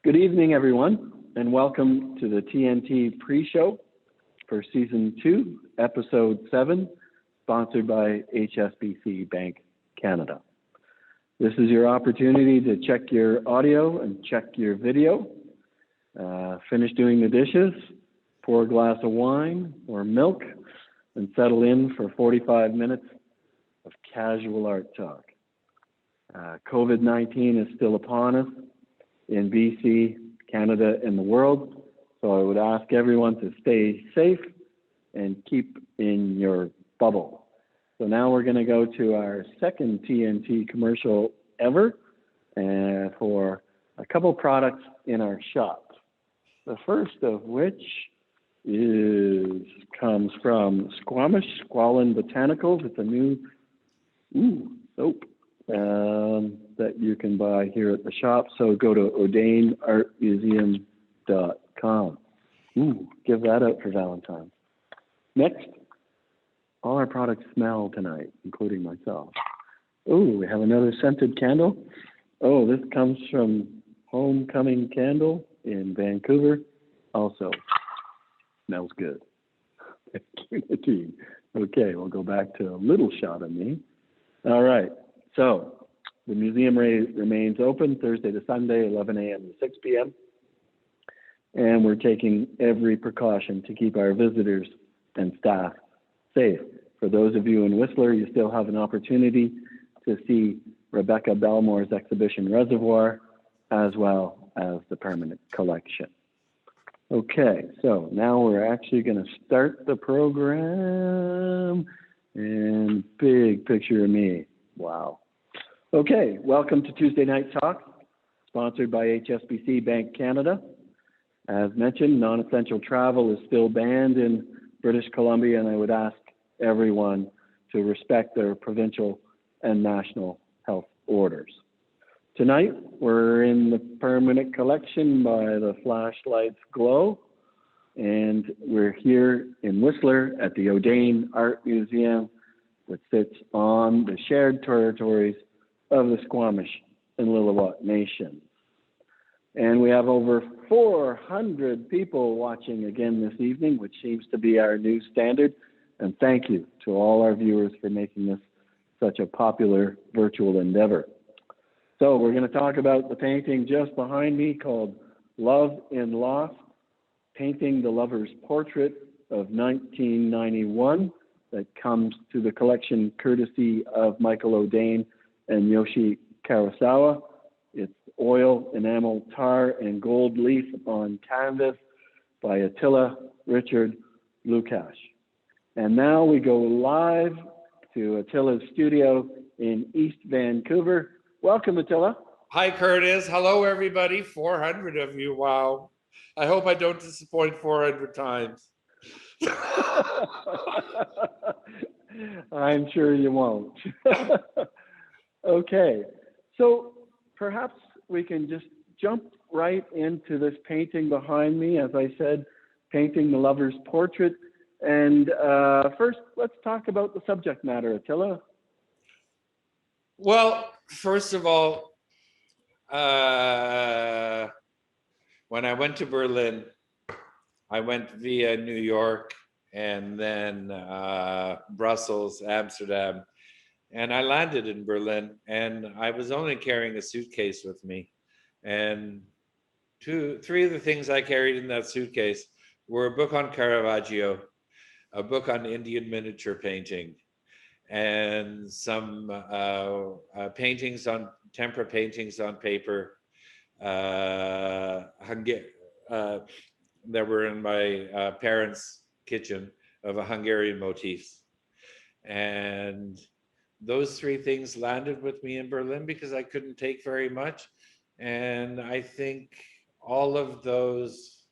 Good evening, everyone, and welcome to the TNT pre-show for Season 2, Episode 7, sponsored by HSBC Bank Canada. This is your opportunity to check your audio and check your video, finish doing the dishes, pour a glass of wine or milk, and settle in for 45 minutes of casual art talk. COVID-19 is still upon us in BC, Canada, and the world, so I would ask everyone to stay safe and keep in your bubble. So now we're going to go to our second TNT commercial ever for a couple products in our shop. The first of which comes from Squalin Botanicals. It's a new soap that you can buy here at the shop. So go to AudainArtMuseum.com. Give that out for Valentine's. Next, all our products smell tonight, including myself. We have another scented candle. This comes from Homecoming Candle in Vancouver. Also, smells good. Thank you, Nadine. Okay, we'll go back to a little shot of me. All right, so the museum remains open Thursday to Sunday, 11 a.m. to 6 p.m. And we're taking every precaution to keep our visitors and staff safe. For those of you in Whistler, you still have an opportunity to see Rebecca Belmore's exhibition Reservoir, as well as the permanent collection. Okay, so now we're actually going to start the program. And big picture of me. Wow. Okay, welcome to Tuesday Night Talk, sponsored by HSBC Bank Canada. As mentioned, non-essential travel is still banned in British Columbia, and I would ask everyone to respect their provincial and national health orders. Tonight, we're in the permanent collection by the flashlights glow, and we're here in Whistler at the Audain Art Museum, which sits on the shared territories of the Squamish and Lillooet nations. And we have over 400 people watching again this evening, which seems to be our new standard. And thank you to all our viewers for making this such a popular virtual endeavor. So we're going to talk about the painting just behind me called Love in Loss, painting the lover's portrait of 1991 that comes to the collection courtesy of Michael Audain and Yoshi Karasawa. It's oil, enamel, tar, and gold leaf on canvas by Attila Richard Lukacs. And now we go live to Attila's studio in East Vancouver. Welcome, Attila. Hi, Curtis. Hello, everybody. 400 of you. Wow. I hope I don't disappoint 400 times. I'm sure you won't. Okay, so perhaps we can just jump right into this painting behind me. As I said, painting the lover's portrait. And first, let's talk about the subject matter, Attila. Well, first of all, when I went to Berlin, I went via New York and then Brussels, Amsterdam, and I landed in Berlin, and I was only carrying a suitcase with me. And three of the things I carried in that suitcase were a book on Caravaggio, a book on Indian miniature painting, and some paintings on tempera paintings on paper that were in my parents' kitchen of a Hungarian motifs. And those three things landed with me in Berlin because I couldn't take very much. And I think all of those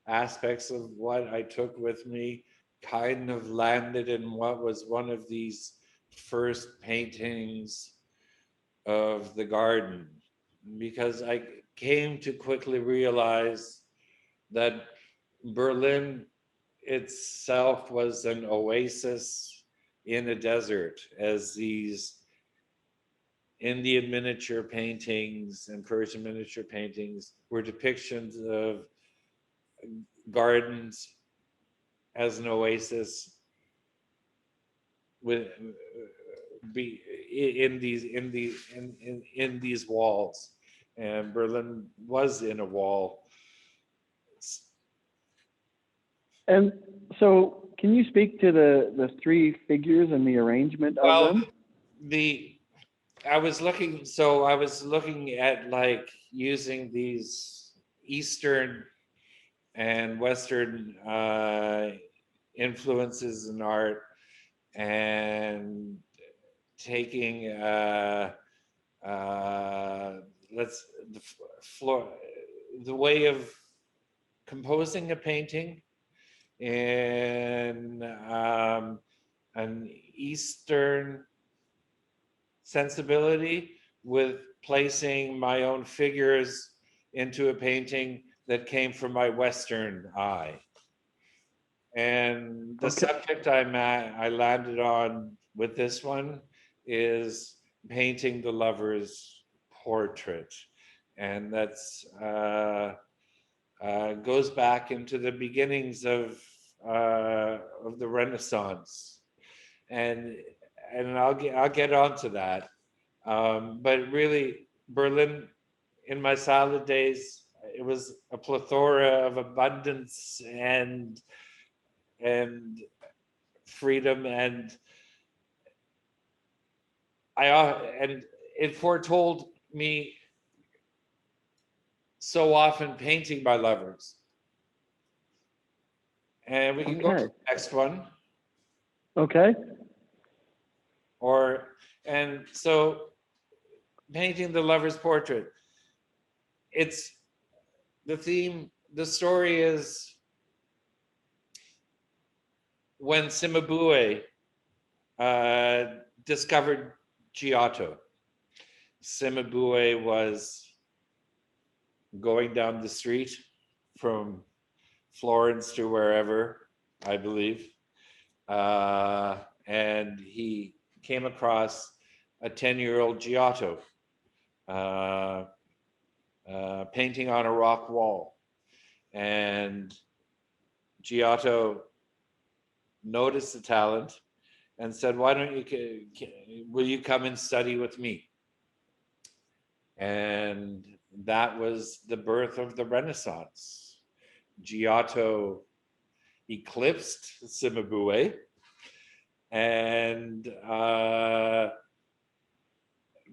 aspects of what I took with me kind of landed in what was one of these first paintings of the garden, because I came to quickly realize that Berlin itself was an oasis in a desert, as these Indian miniature paintings and Persian miniature paintings were depictions of gardens as an oasis with be in these walls, and Berlin was in a wall. And so, can you speak to the three figures and the arrangement of Well, them? I was looking at like using these Eastern and Western influences in art, and taking let's the way of composing a painting in an Eastern sensibility with placing my own figures into a painting that came from my Western eye. And the subject I landed on with this one is painting the lover's portrait. And that's goes back into the beginnings of the Renaissance. And I'll get onto that. But really, Berlin, in my salad days, it was a plethora of abundance and freedom, and and it foretold me so often painting my lovers. And we can go to the next one. Okay. And so painting the lover's portrait. It's the theme, the story is when Cimabue discovered Giotto. Cimabue was going down the street from Florence to wherever, I believe, and he came across a 10-year-old Giotto painting on a rock wall. And Giotto noticed the talent and said, "Why don't will you come and study with me?" And that was the birth of the Renaissance. Giotto eclipsed Cimabue, and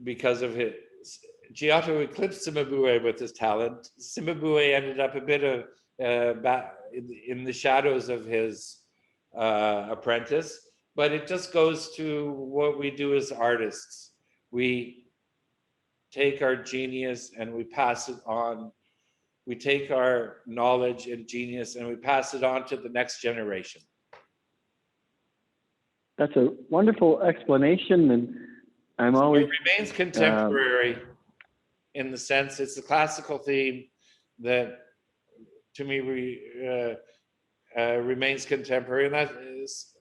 because of his, Giotto eclipsed Cimabue with his talent. Cimabue ended up a bit of in the shadows of his apprentice, but it just goes to what we do as artists. We take our genius and we pass it on. We take our knowledge and genius and we pass it on to the next generation. That's a wonderful explanation, and I'm always. It remains contemporary in the sense it's a classical theme that, to me, remains contemporary, and that is,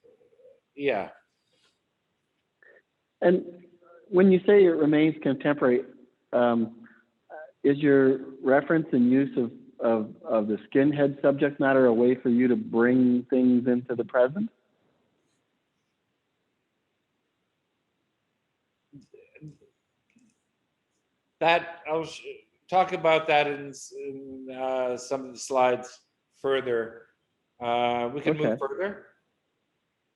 yeah. And when you say it remains contemporary, is your reference and use of the skinhead subject matter a way for you to bring things into the present? That I'll talk about that in some of the slides further. We can move further.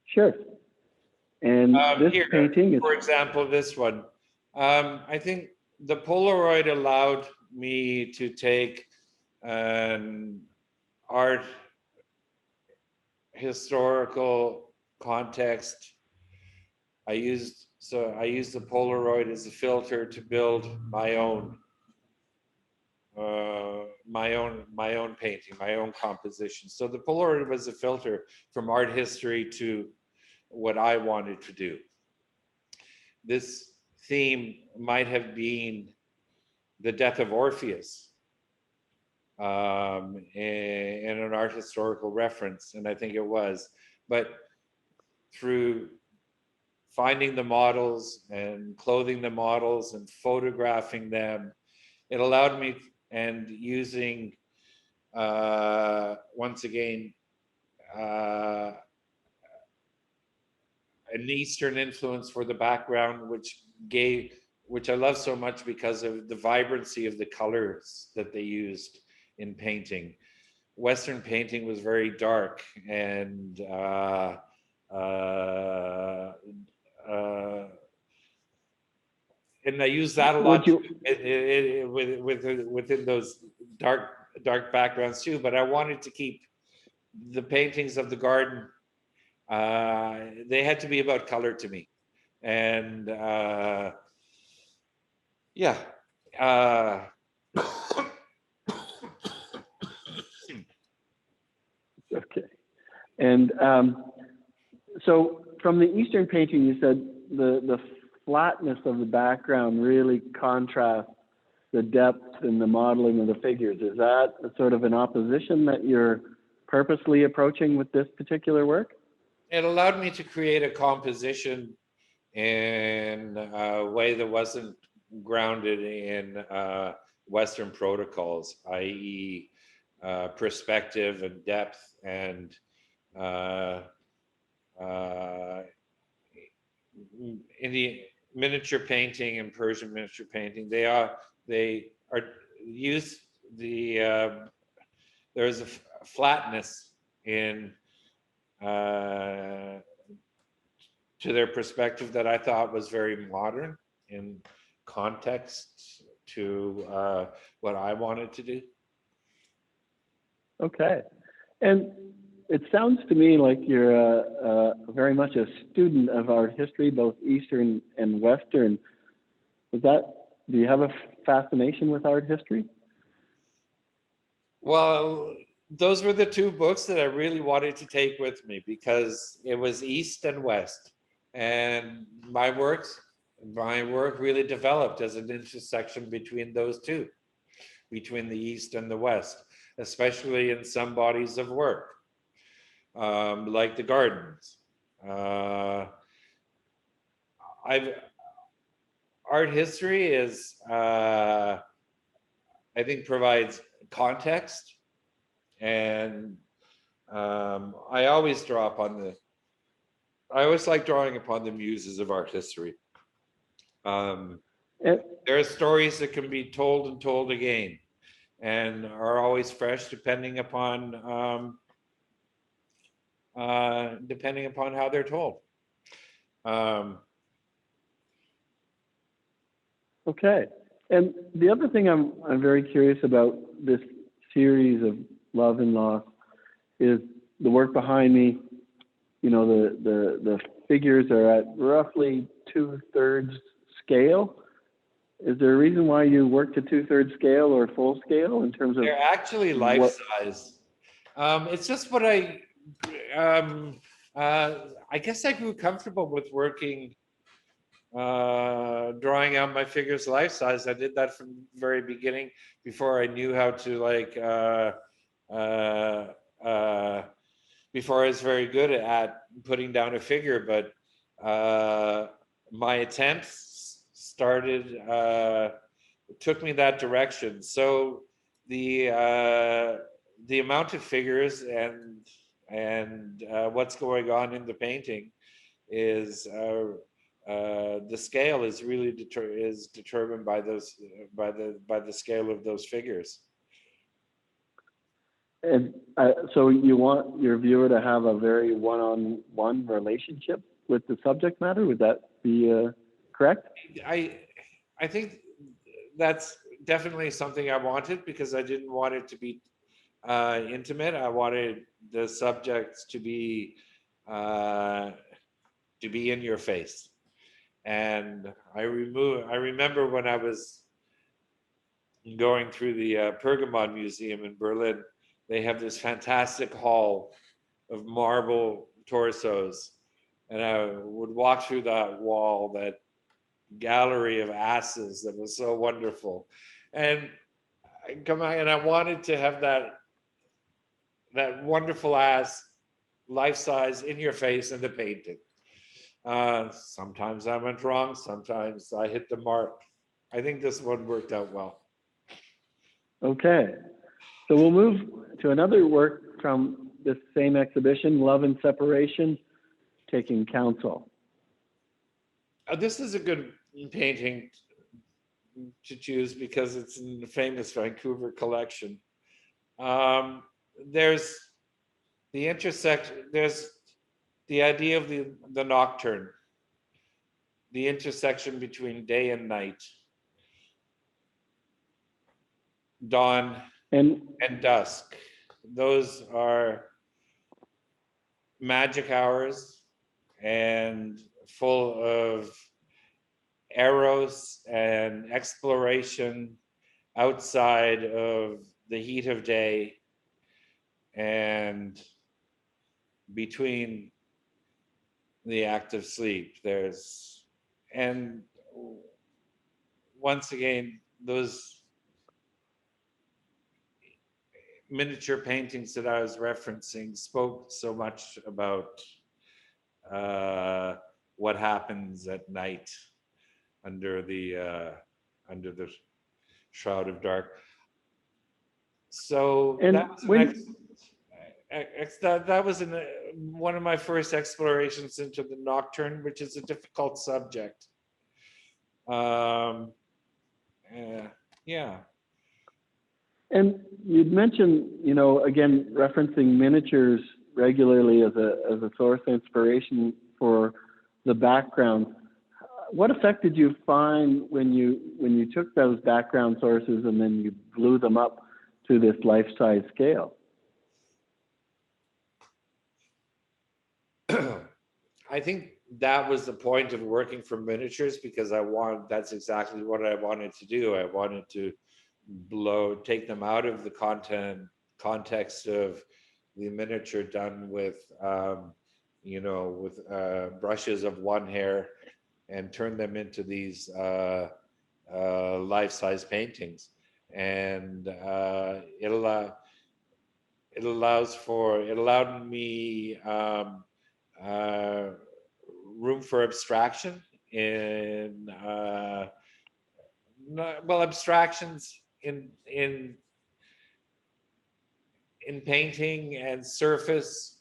Sure. And this here, painting is, for example, this one. I think the Polaroid allowed me to take an art historical context. I used the Polaroid as a filter to build my own painting, my own composition. So the Polaroid was a filter from art history to what I wanted to do. This theme might have been the death of Orpheus in an art historical reference, and I think it was. But through finding the models and clothing the models and photographing them. It allowed me, and using, once again, an Eastern influence for the background, which I love so much because of the vibrancy of the colors that they used in painting. Western painting was very dark, and I use that a lot within those dark backgrounds too. But I wanted to keep the paintings of the garden. They had to be about color to me, and yeah. Okay. And so from the Eastern painting, you said the flatness of the background really contrasts the depth and the modeling of the figures. Is that a sort of an opposition that you're purposely approaching with this particular work? It allowed me to create a composition in a way that wasn't grounded in Western protocols, i.e. Perspective and depth and in the miniature painting and Persian miniature painting, they are used there's a flatness in to their perspective that I thought was very modern in context to what I wanted to do. Okay. And it sounds to me like you're very much a student of art history, both Eastern and Western. Do you have a fascination with art history? Well, those were the two books that I really wanted to take with me because it was East and West. And my work really developed as an intersection between those two, between the East and the West, especially in some bodies of work, like the gardens. Art history is, I think, provides context, and I always like drawing upon the muses of art history. There are stories that can be told and told again, and are always fresh, depending upon how they're told. Okay. And the other thing I'm very curious about this series of Love and Loss is the work behind me. You know, the figures are at roughly 2/3 scale. Is there a reason why you work to 2/3 scale or full scale in terms of? They're actually life size. It's just what I guess I grew comfortable with working, drawing out my figures life size. I did that from the very beginning before I knew how to before I was very good at putting down a figure, but my attempts took me that direction. So the amount of figures and what's going on in the painting is the scale is really determined by the scale of those figures. And so you want your viewer to have a very one-on-one relationship with the subject matter? Would that be correct? I think that's definitely something I wanted, because I didn't want it to be intimate. I wanted the subjects to be in your face. And I remember when I was going through the Pergamon Museum in Berlin, they have this fantastic hall of marble torsos. And I would walk through that wall, that gallery of asses that was so wonderful. And I wanted to have that wonderful ass life size in your face in the painting. Sometimes I went wrong, sometimes I hit the mark. I think this one worked out well. Okay, so we'll move to another work from this same exhibition, Love and Separation, Taking Counsel. This is a good painting to choose because it's in the famous Vancouver collection. There's the intersection, there's the idea of the nocturne, the intersection between day and night, dawn and dusk. Those are magic hours and full of eros and exploration outside of the heat of day and between the act of sleep. And once again, those miniature paintings that I was referencing spoke so much about what happens at night under the shroud of dark. So that was one of my first explorations into the nocturne, which is a difficult subject. Yeah. And you'd mentioned, you know, again, referencing miniatures regularly as a source of inspiration for the background. What effect did you find when you took those background sources and then you blew them up to this life-size scale? I think that was the point of working for miniatures, because that's exactly what I wanted to do. I wanted to take them out of the context of the miniature done with brushes of one hair, and turn them into these life-size paintings. And it allowed me room for abstraction in abstractions in painting and surface.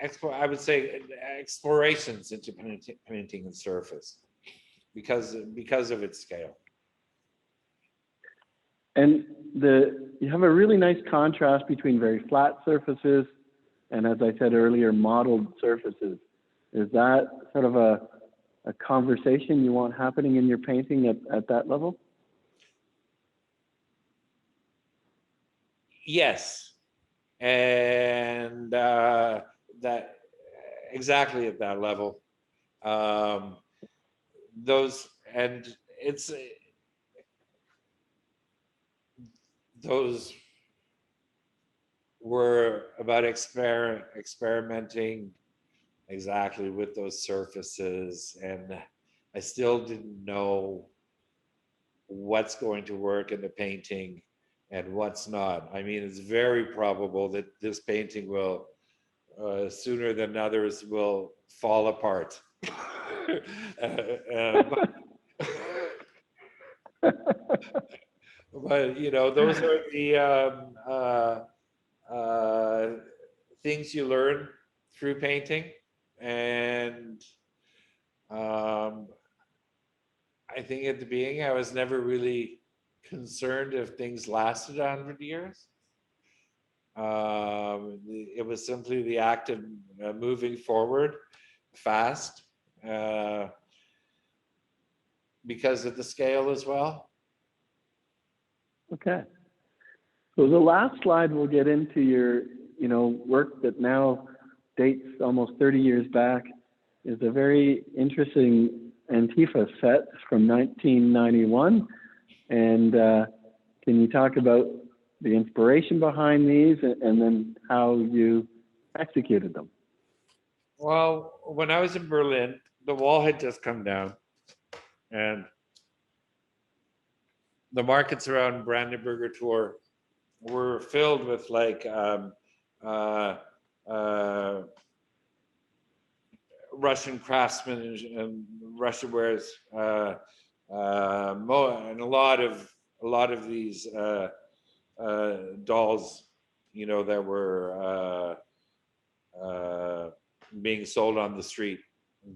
I would say explorations into painting and surface because of its scale. And you have a really nice contrast between very flat surfaces and, as I said earlier, modeled surfaces. Is that sort of a conversation you want happening in your painting at that level? Yes, and that exactly at that level. Those were about experimenting exactly with those surfaces, and I still didn't know what's going to work in the painting and what's not. I mean, it's very probable that this painting will sooner than others will fall apart. But you know, those are the things you learn through painting, and I think at the beginning I was never really concerned if things lasted 100 years. It was simply the act of moving forward fast because of the scale as well. Okay. So the last slide we'll get into your, work that now dates almost 30 years back is a very interesting Antifa set from 1991. And can you talk about the inspiration behind these and then how you executed them? Well, when I was in Berlin, the wall had just come down, and the markets around Brandenburger Tor were filled with Russian craftsmen and Russian wares, and a lot of these dolls, you know, that were being sold on the street.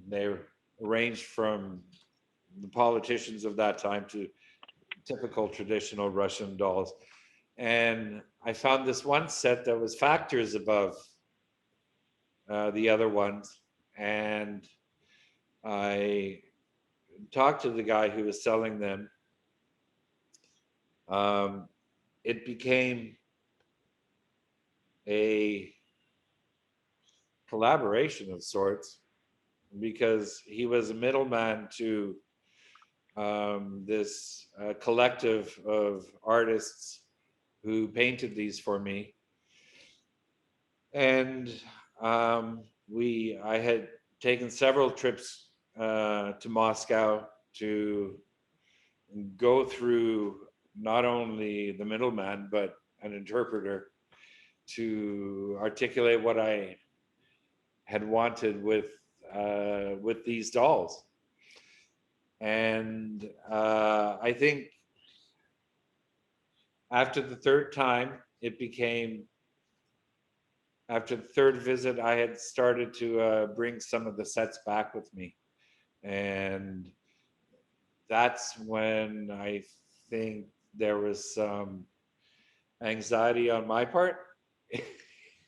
They ranged from the politicians of that time to typical traditional Russian dolls. And I found this one set that was factors above the other ones. And I talked to the guy who was selling them. It became a collaboration of sorts, because he was a middleman to this collective of artists who painted these for me. And I had taken several trips to Moscow to go through not only the middleman, but an interpreter to articulate what I had wanted with these dolls. And I think after the third time, after the third visit, I had started to bring some of the sets back with me. And that's when I think there was some anxiety on my part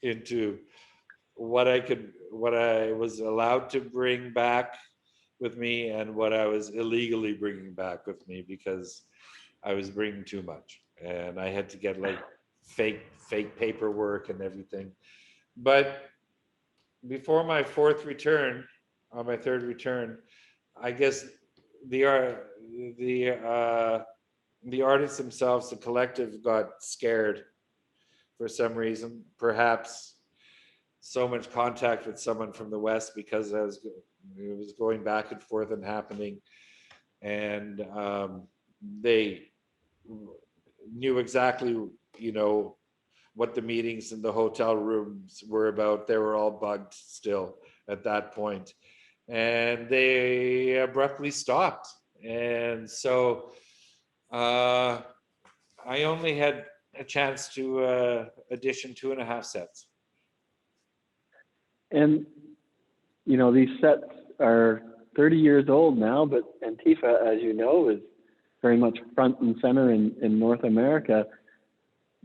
into what I was allowed to bring back with me and what I was illegally bringing back with me, because I was bringing too much and I had to get like fake paperwork and everything. But before my third return, I guess the artists themselves, the collective, got scared for some reason. Perhaps so much contact with someone from the West, because it was going back and forth and happening, and they knew exactly, you know, what the meetings in the hotel rooms were about. They were all bugged still at that point, and they abruptly stopped. And so I only had a chance to edition 2.5 sets. And, you know, these sets are 30 years old now, but Antifa, as you know, is very much front and center in North America.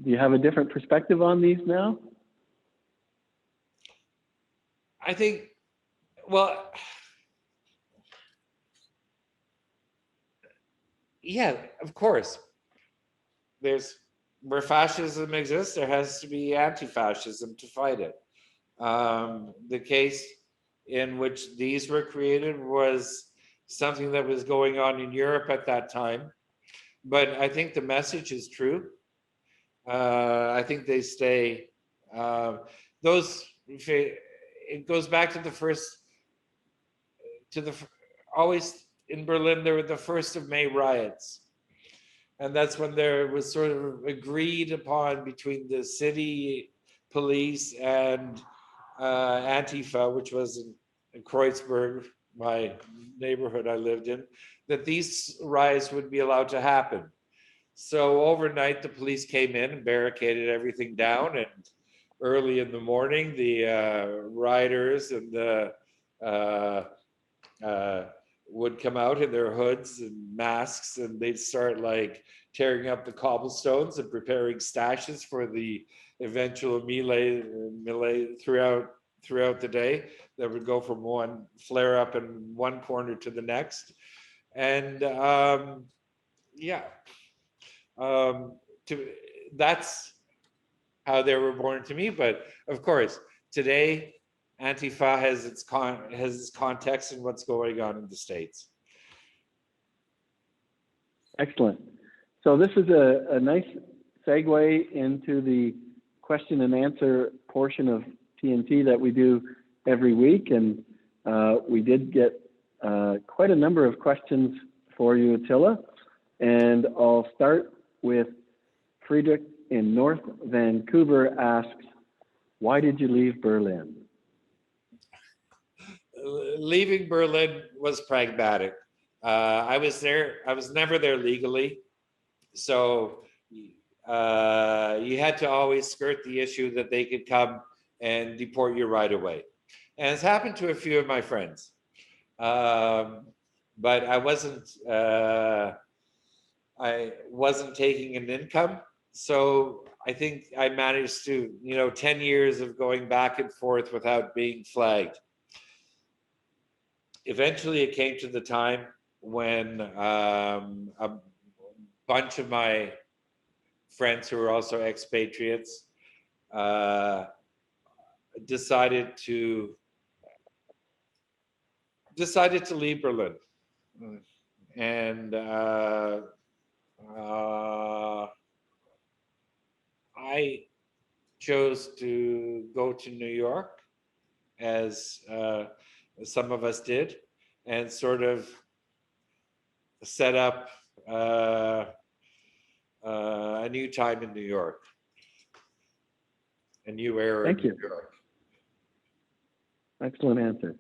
Do you have a different perspective on these now? I think, well, yeah, of course. Where fascism exists, there has to be anti-fascism to fight it. The case in which these were created was something that was going on in Europe at that time. But I think the message is true. I think they stay. It goes back to always in Berlin, there were the 1st of May riots. And that's when there was sort of agreed upon between the city police and Antifa, which was in Kreuzberg, my neighborhood I lived in, that these riots would be allowed to happen. So overnight, the police came in and barricaded everything down, and early in the morning, the rioters and the would come out in their hoods and masks, and they'd start like tearing up the cobblestones and preparing stashes for the eventual melee throughout the day that would go from one flare up in one corner to the next. And that's how they were born to me. But of course, today Antifa has its context in what's going on in the States. Excellent. So this is a nice segue into the question and answer portion of TNT that we do every week. And we did get quite a number of questions for you, Attila. And I'll start with Friedrich in North Vancouver asks, why did you leave Berlin? leaving Berlin was pragmatic. I was never there legally. So you had to always skirt the issue that they could come and deport you right away. And it's happened to a few of my friends. But I wasn't taking an income. So I think I managed to, 10 years of going back and forth without being flagged. Eventually it came to the time when a bunch of my friends who were also expatriates decided to leave Berlin. And I chose to go to New York, as some of us did, and sort of set up a new time in New York, a new era in New York. Excellent answer.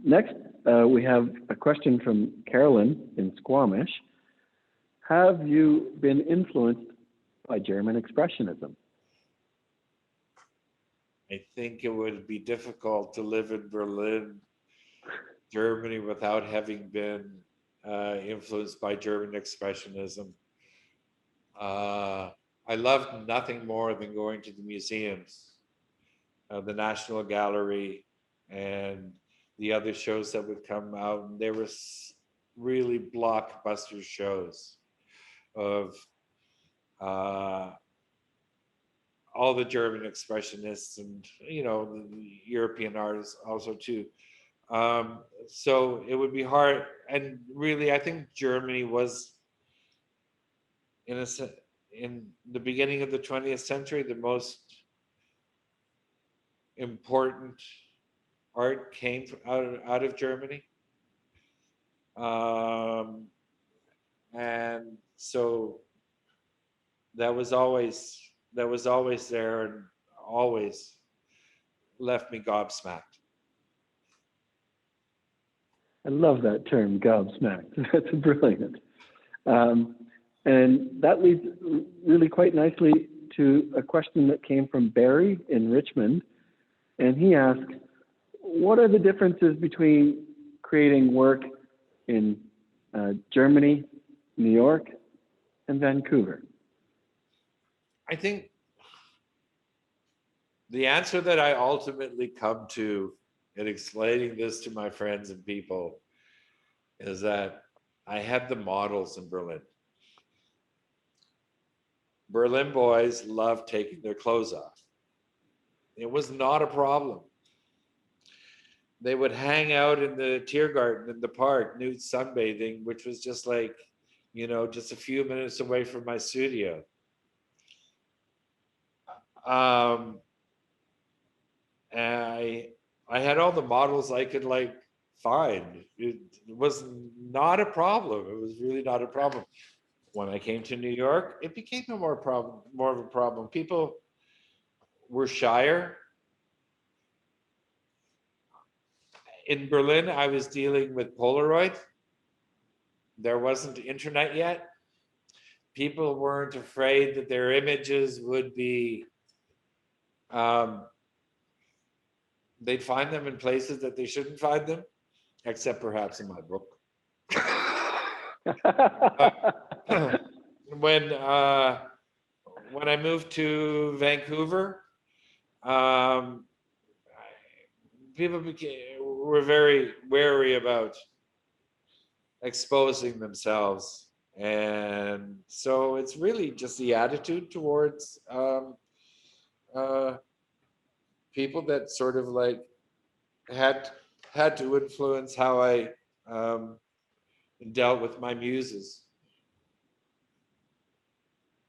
Next, we have a question from Carolyn in Squamish. Have you been influenced by German Expressionism? I think it would be difficult to live in Berlin, Germany, without having been influenced by German Expressionism. I loved nothing more than going to the museums, the National Gallery, and the other shows that would come out. And there were really blockbuster shows of all the German expressionists and, the European artists also too. So it would be hard. And really, I think Germany was, in the beginning of the 20th century, the most important art came out of Germany. And so that was always there and always left me gobsmacked. I love that term, gobsmacked. That's brilliant. And that leads really quite nicely to a question that came from Barry in Richmond. And he asked, what are the differences between creating work in Germany, New York, and Vancouver? I think the answer that I ultimately come to in explaining this to my friends and people is that I had the models in Berlin. Berlin boys loved taking their clothes off. It was not a problem. They would hang out in the Tiergarten in the park, nude sunbathing, which was just like, just a few minutes away from my studio. And I had all the models I could find. It was not a problem. It was really not a problem. When I came to New York, it became more of a problem. People were shyer. In Berlin, I was dealing with Polaroid. There wasn't internet yet. People weren't afraid that their images would be, they'd find them in places that they shouldn't find them, except perhaps in my book. When I moved to Vancouver, people were very wary about exposing themselves, and so it's really just the attitude towards people that sort of had to influence how I dealt with my muses.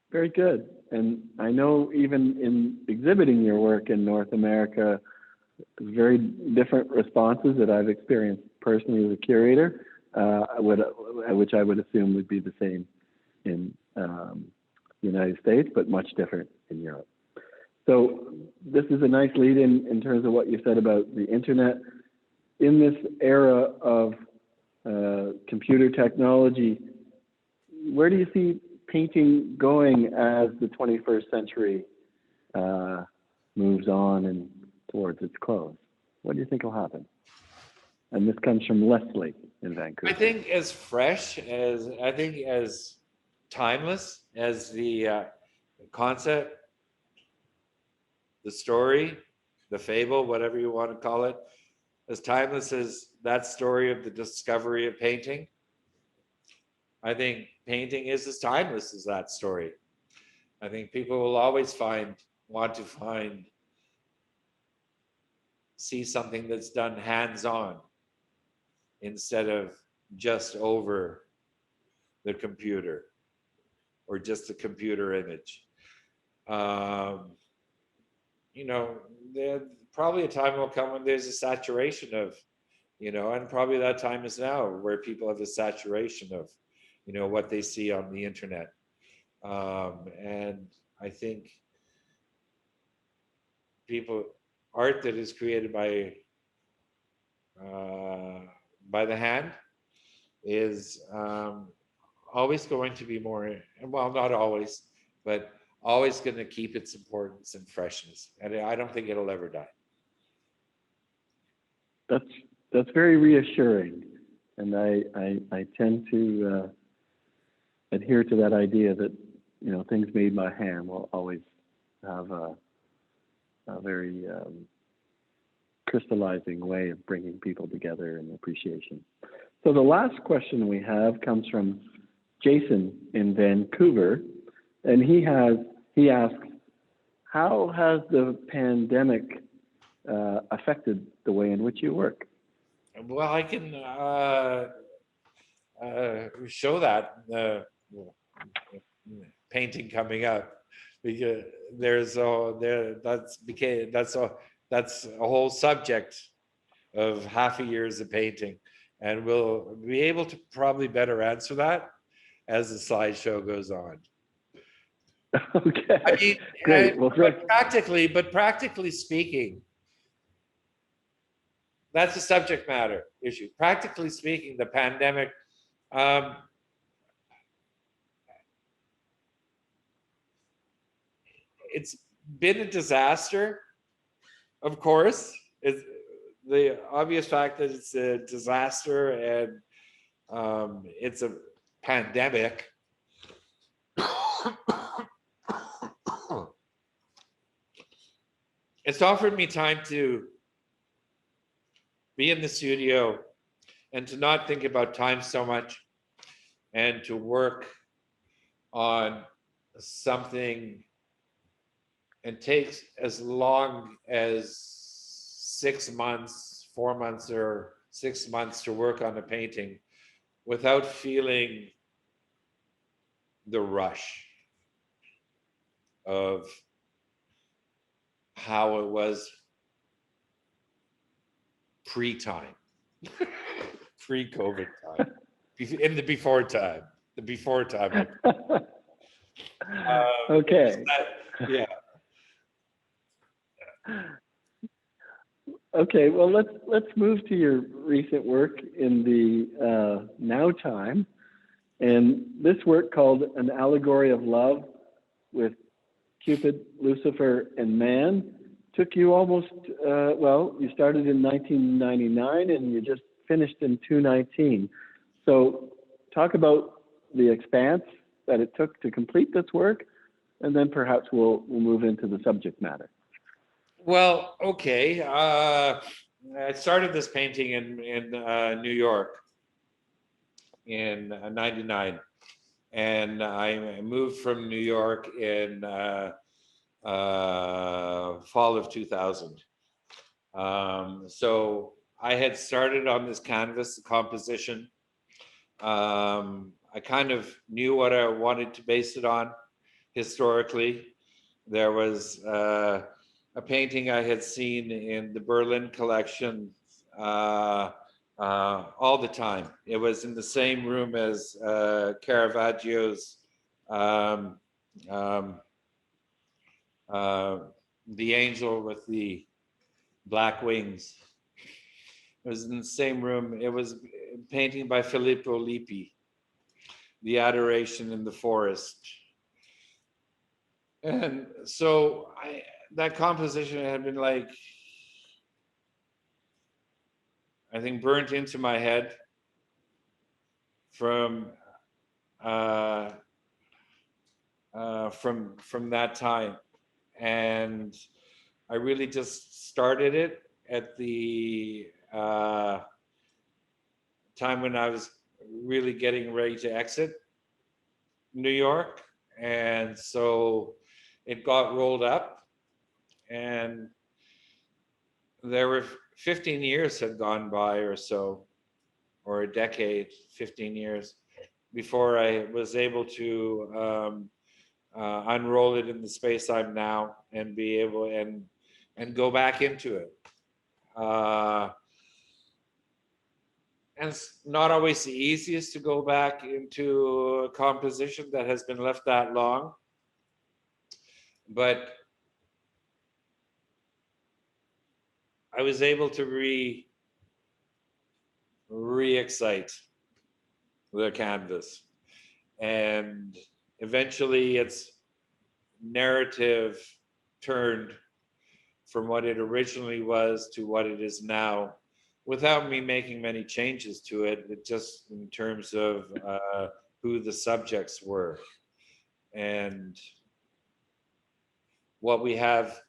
Very good. And I know even in exhibiting your work in North America, very different responses that I've experienced personally as a curator, which I would assume would be the same in the United States, but much different in Europe. So this is a nice lead in terms of what you said about the internet. in this era of computer technology, where do you see painting going as the 21st century moves on and towards its close? What do you think will happen? And this comes from Leslie in Vancouver. I think as fresh as, as timeless as the concept, the story, the fable, whatever you want to call it, as timeless as that story of the discovery of painting, I think painting is as timeless as that story. I think people will always want to see something that's done hands-on instead of just over the computer or just a computer image. You know, probably a time will come when there's a saturation of, you know, and probably that time is now, where people have a saturation of, you know, what they see on the internet. And I think art that is created by the hand is always going to be more, well, not always, but always going to keep its importance and freshness. And I don't think it'll ever die. That's very reassuring. And I tend to adhere to that idea that, you know, things made by hand will always have a very crystallizing way of bringing people together in appreciation. So the last question we have comes from Jason in Vancouver, and he asks, how has the pandemic affected the way in which you work? Well, I can show that painting coming up, because that's a whole subject of half a year's of painting, and we'll be able to probably better answer that as the slideshow goes on. Okay. I mean, great. Well, but practically speaking, that's a subject matter issue. Practically speaking, the pandemic, it's been a disaster, of course. It's the obvious fact that it's a disaster and it's a pandemic. It's offered me time to be in the studio and to not think about time so much, and to work on something, and takes as long as 6 months, 4 months, or 6 months to work on a painting without feeling the rush of how it was pre-time, pre-COVID time, in the before time, Okay. Yeah. Okay, well, let's move to your recent work in the now time, and this work called An Allegory of Love with Cupid, Lucifer, and Man took you almost, well, you started in 1999 and you just finished in 2019. So talk about the expanse that it took to complete this work, and then perhaps we'll move into the subject matter. Well, okay. I started this painting in New York in '99, and I moved from New York in fall of 2000. So I had started on this canvas composition. I kind of knew what I wanted to base it on historically. There was a painting I had seen in the Berlin collection all the time. It was in the same room as Caravaggio's The Angel with the Black Wings. It was in the same room. It was a painting by Filippo Lippi, The Adoration in the Forest. And so that composition had been like, I think, burnt into my head from that time. And I really just started it at the time when I was really getting ready to exit New York. And so it got rolled up, and there were 15 years had gone by or so, or a decade, 15 years, before I was able to unroll it in the space I'm now and be able and go back into it. And it's not always the easiest to go back into a composition that has been left that long, but I was able to re-excite the canvas, and eventually its narrative turned from what it originally was to what it is now, without me making many changes to it, but just in terms of who the subjects were. And what we have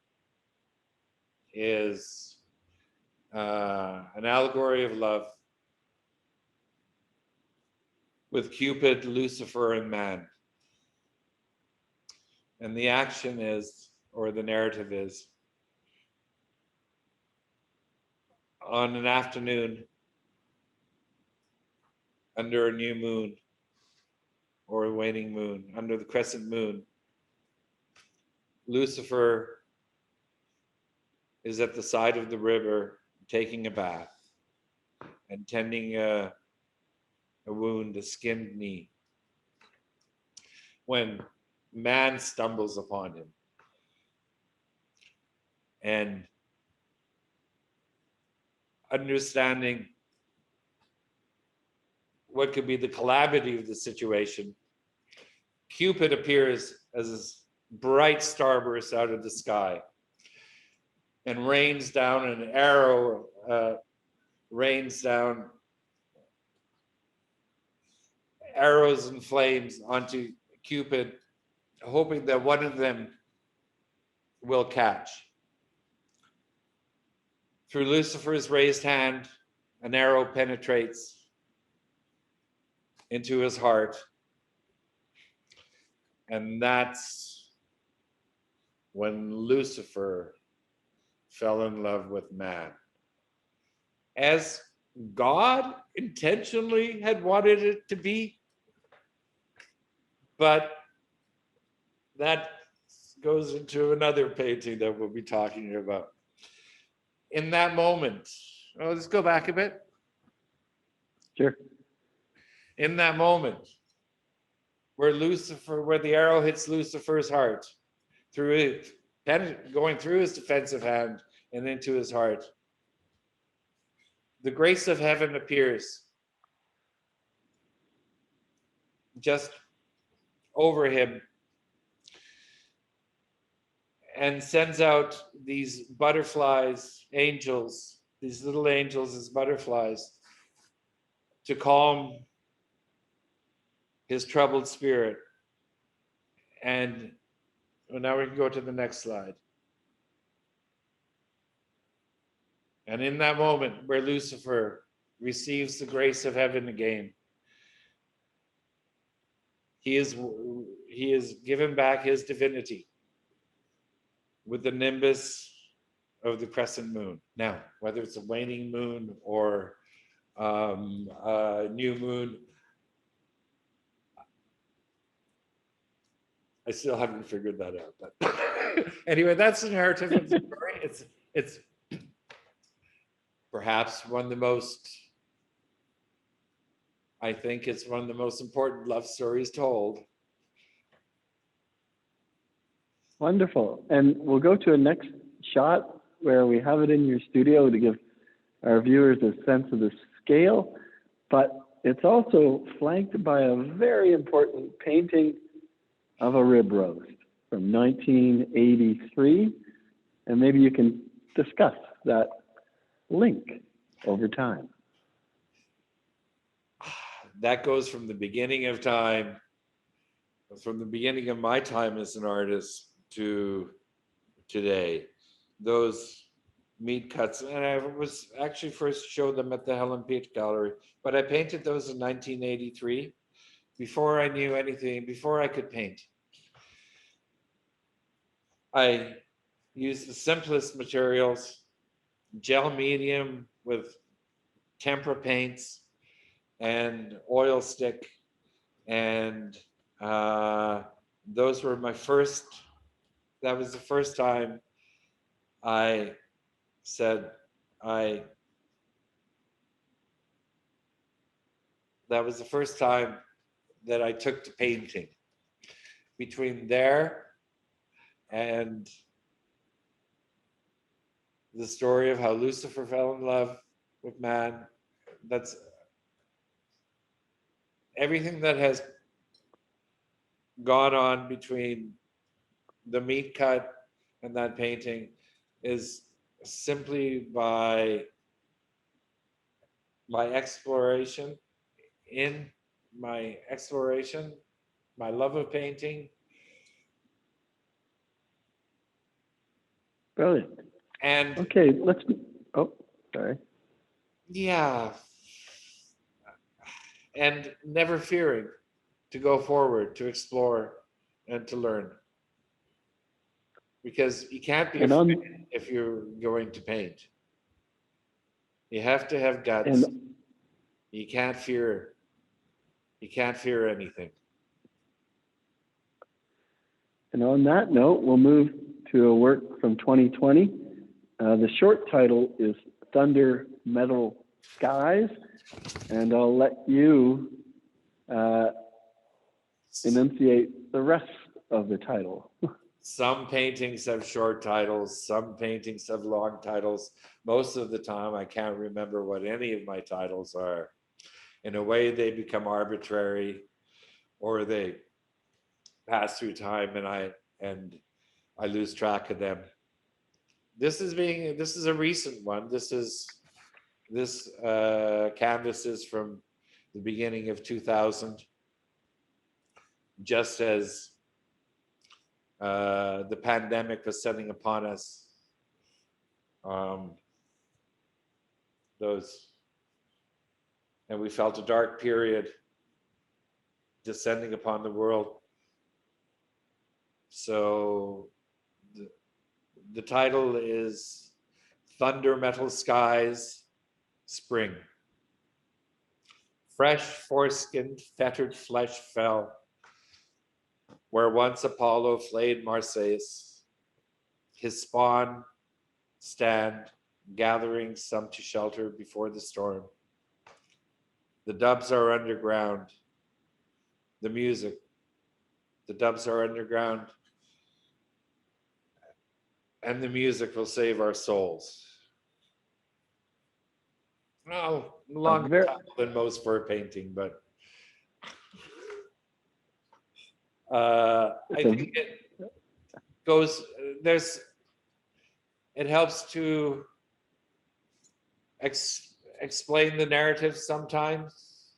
is an allegory of love with Cupid, Lucifer, and man. And the action is, or the narrative is, on an afternoon under a new moon, or a waning moon, under the crescent moon, Lucifer is at the side of the river taking a bath and tending a wound, a skinned knee, when man stumbles upon him. And understanding what could be the calamity of the situation, Cupid appears as this bright starburst out of the sky and rains down an arrow, rains down arrows and flames onto Cupid, hoping that one of them will catch. Through Lucifer's raised hand, an arrow penetrates into his heart. And that's when Lucifer fell in love with man, as God intentionally had wanted it to be. But that goes into another painting that we'll be talking about. In that moment, let's go back a bit. Sure. In that moment, where the arrow hits Lucifer's heart, through it, going through his defensive hand and into his heart, the grace of heaven appears just over him and sends out these butterflies, angels, these little angels as butterflies, to calm his troubled spirit. And now we can go to the next slide. And in that moment where Lucifer receives the grace of heaven again, he is given back his divinity with the nimbus of the crescent moon. Now, whether it's a waning moon or a new moon, I still haven't figured that out. But anyway, that's the narrative of the story. It's perhaps one of the most, I think it's one of the most important love stories told. Wonderful. And we'll go to a next shot where we have it in your studio to give our viewers a sense of the scale, but it's also flanked by a very important painting of a rib roast from 1983. And maybe you can discuss that link over time. That goes from the beginning of time, from the beginning of my time as an artist to today. Those meat cuts, and I was actually first showed them at the Helen Peet Gallery, but I painted those in 1983 before I knew anything, before I could paint. I used the simplest materials, gel medium with tempera paints and oil stick, and those were my first. That was the first time I said that was the first time that I took to painting. Between there and the story of how Lucifer fell in love with man, that's everything that has gone on between the meat cut and that painting is simply by my exploration, my love of painting. Brilliant. And okay, sorry. Yeah. And never fearing to go forward, to explore, and to learn. Because you can't be afraid if you're going to paint. You have to have guts. You can't fear. You can't fear anything. And on that note, we'll move to a work from 2020. The short title is Thunder Metal Skies, and I'll let you enunciate the rest of the title. Some paintings have short titles, some paintings have long titles. Most of the time, I can't remember what any of my titles are. In a way, they become arbitrary, or they pass through time, and I lose track of them. This is a recent one. This canvas is from the beginning of 2000, just as the pandemic was setting upon us. And we felt a dark period descending upon the world. So the title is Thunder Metal Skies, Spring. Fresh, foreskin, fettered flesh fell, where once Apollo flayed Marsyas. His spawn stand, gathering some to shelter before the storm. The dubs are underground. The music, the dubs are underground. And the music will save our souls. Oh, longer title than most for a painting, but I think it goes, it helps to explain the narrative sometimes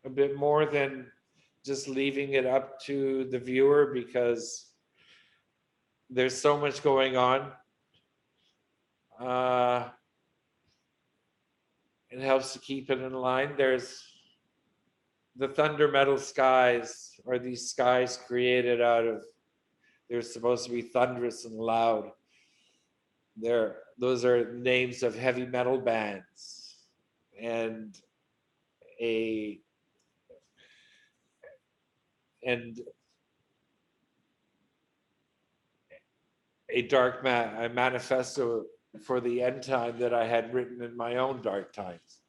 a bit more than just leaving it up to the viewer, because there's so much going on. It helps to keep it in line. There's the thunder metal skies, or these skies created out of, they're supposed to be thunderous and loud. Those are names of heavy metal bands, and a dark a manifesto for the end time that I had written in my own dark times.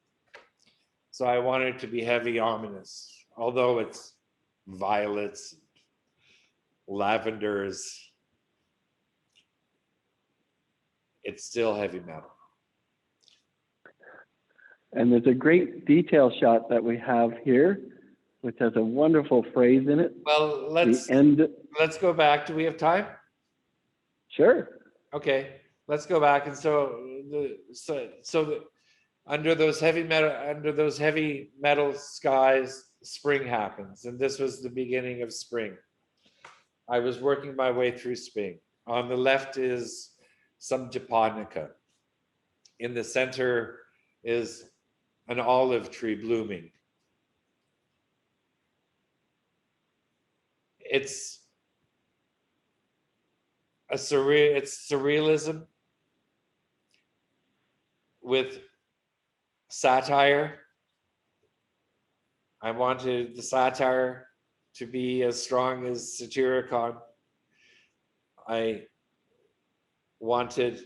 So I wanted it to be heavy, ominous, although it's violets, lavenders, it's still heavy metal. And there's a great detail shot that we have here, which has a wonderful phrase in it. Well, The end. let's go back. Do we have time? Sure. Okay, let's go back. And under those heavy metal skies, spring happens, and this was the beginning of spring. I was working my way through spring. On the left is some japonica. In the center is an olive tree blooming. It's surrealism with satire. I wanted the satire to be as strong as Satyricon. I wanted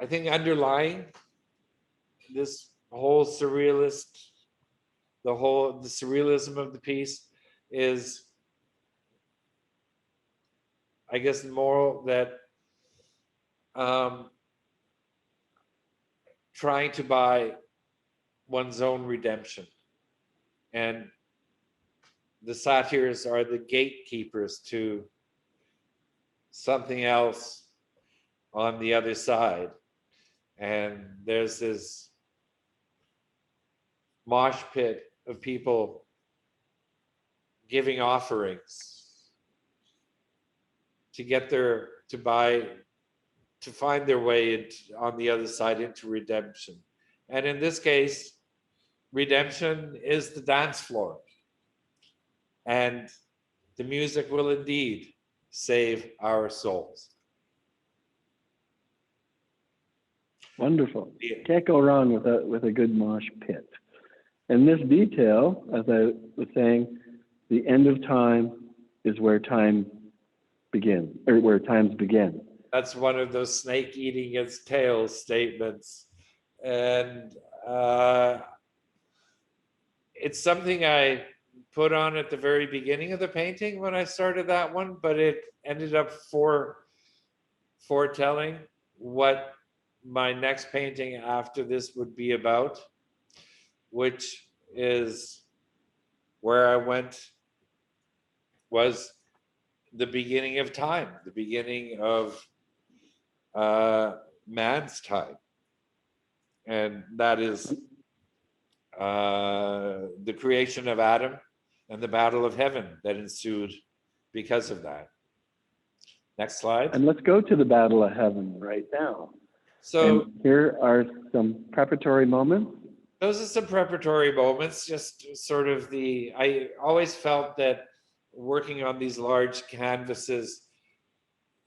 I think underlying this whole the surrealism of the piece is, I guess, the moral that trying to buy one's own redemption. And the satyrs are the gatekeepers to something else on the other side. And there's this mosh pit of people giving offerings to find their way on the other side into redemption. And in this case, redemption is the dance floor. And the music will indeed save our souls. Wonderful. Can't go wrong with a good mosh pit. And this detail, as I was saying, the end of time is where time begins, or where times begin. That's one of those snake eating its tail statements. And it's something I put on at the very beginning of the painting when I started that one, but it ended up foretelling what my next painting after this would be about, which is where I went, was the beginning of time, the beginning of man's time. And that is the creation of Adam and the battle of heaven that ensued because of that. Next slide. And let's go to the battle of heaven right now. So and here are some preparatory moments. Those are some preparatory moments, just sort of I always felt that working on these large canvases,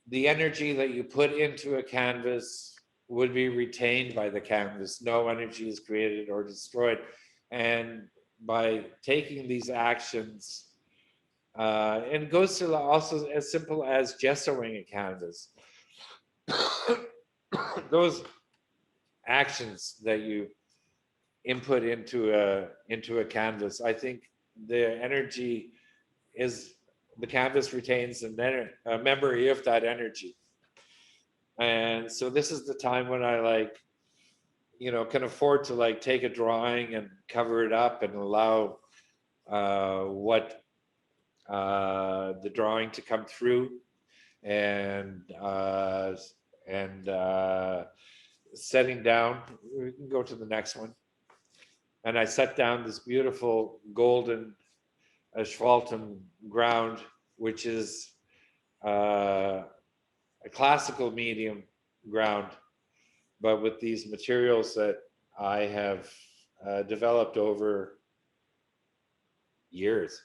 the energy that you put into a canvas would be retained by the canvas. No energy is created or destroyed. And by taking these actions, and it goes to also as simple as gessoing a canvas. Those actions that you input into a canvas, I think the energy is, the canvas retains a memory of that energy. And so this is the time when I can afford to take a drawing and cover it up and allow the drawing to come through, and setting down. We can go to the next one. And I set down this beautiful golden asphaltum ground, which is a classical medium ground, but with these materials that I have developed over years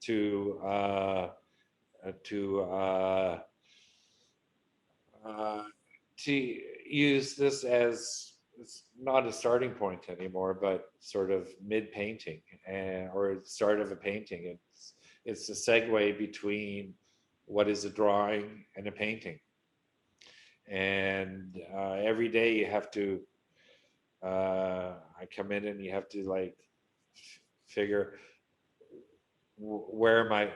to use this as, it's not a starting point anymore, but sort of mid-painting or start of a painting. It's a segue between what is a drawing and a painting. And every day you have to, I come in and you have to figure where am I,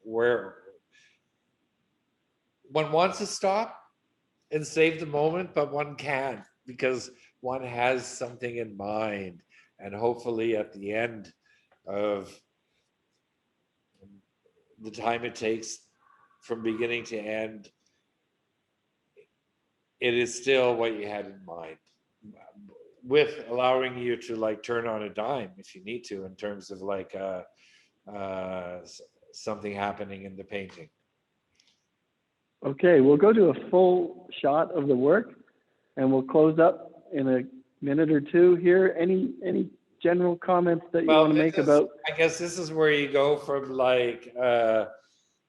where one wants to stop and save the moment, but one can't because one has something in mind. And hopefully at the end of the time it takes from beginning to end, it is still what you had in mind, with allowing you to like turn on a dime if you need to, in terms of like something happening in the painting. Okay, we'll go to a full shot of the work, and we'll close up in a minute or two here. Any general comments that you want to make about? I guess this is where you go from like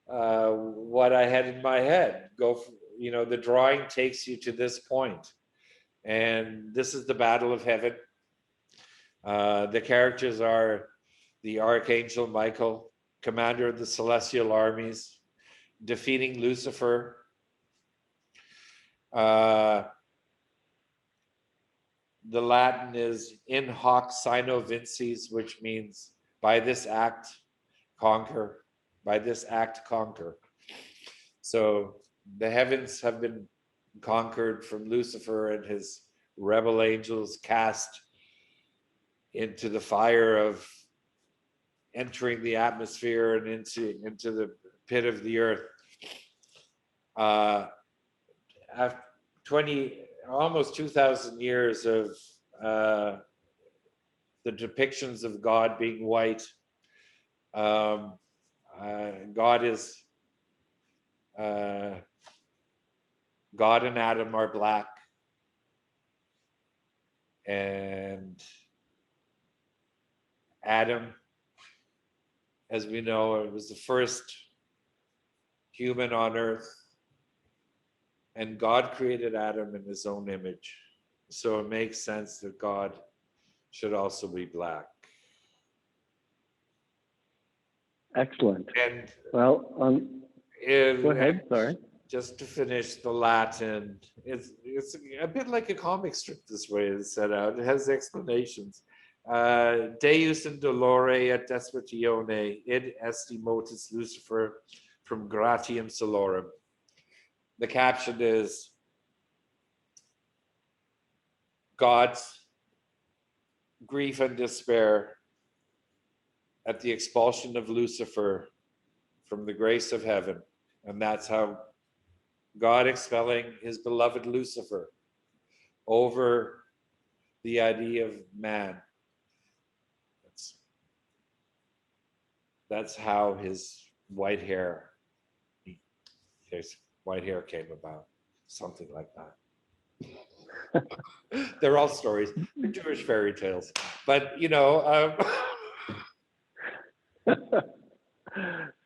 what I had in my head. Go from, you know, the drawing takes you to this point, and this is the battle of heaven. The characters are the Archangel Michael, commander of the celestial armies, defeating Lucifer. The Latin is in hoc signo vinces, which means by this act conquer, by this act conquer. So the heavens have been conquered from Lucifer and his rebel angels, cast into the fire of entering the atmosphere and into the pit of the earth. After almost 2,000 years of the depictions of God being white, God and Adam are black, and Adam, as we know, it was the first human on earth, and God created Adam in his own image. So it makes sense that God should also be black. Excellent. And well, go ahead, sorry. Just to finish the Latin, it's a bit like a comic strip this way it's set out. It has explanations. Deus in dolore et desperationem, id esti motus Lucifer from gratiam solorum. The caption is God's grief and despair at the expulsion of Lucifer from the grace of heaven. And that's how God expelling his beloved Lucifer over the idea of man. That's how his white hair came about, something like that. They're all stories, they're Jewish fairy tales, but you know.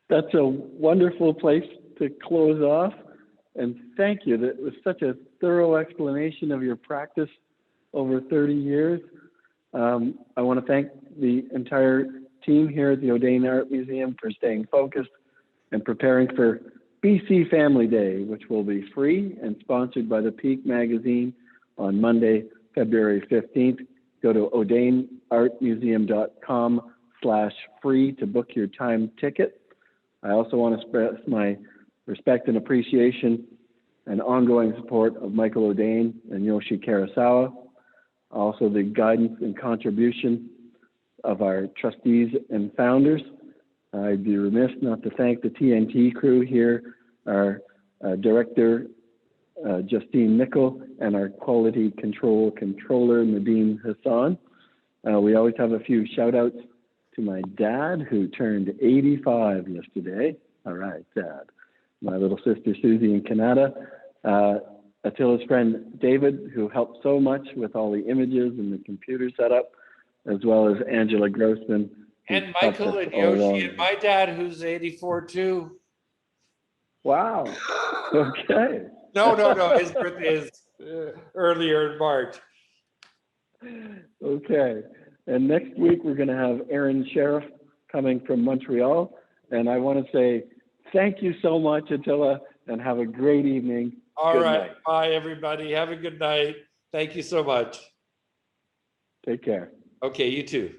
That's a wonderful place to close off, and thank you. That was such a thorough explanation of your practice over 30 years. I want to thank the entire team here at the Audain Art Museum for staying focused and preparing for BC Family Day, which will be free and sponsored by the Peak magazine on Monday, February 15th. Go to audainartmuseum.com/free to book your time ticket. I also want to express my respect and appreciation and ongoing support of Michael Audain and Yoshi Karasawa. Also the guidance and contribution of our trustees and founders. I'd be remiss not to thank the TNT crew here, our director, Justine Nickel, and our quality controller, Nadine Hassan. We always have a few shout outs to my dad, who turned 85 yesterday. All right, Dad. My little sister, Susie, in Canada. Attila's friend, David, who helped so much with all the images and the computer setup, as well as Angela Grossman. And Michael and Yoshi, and my dad, who's 84 too. Wow. Okay. No. His birthday is earlier in March. Okay. And next week, we're going to have Aaron Sheriff coming from Montreal. And I want to say thank you so much, Attila, and have a great evening. All right. Bye, everybody. Have a good night. Thank you so much. Take care. Okay, you too.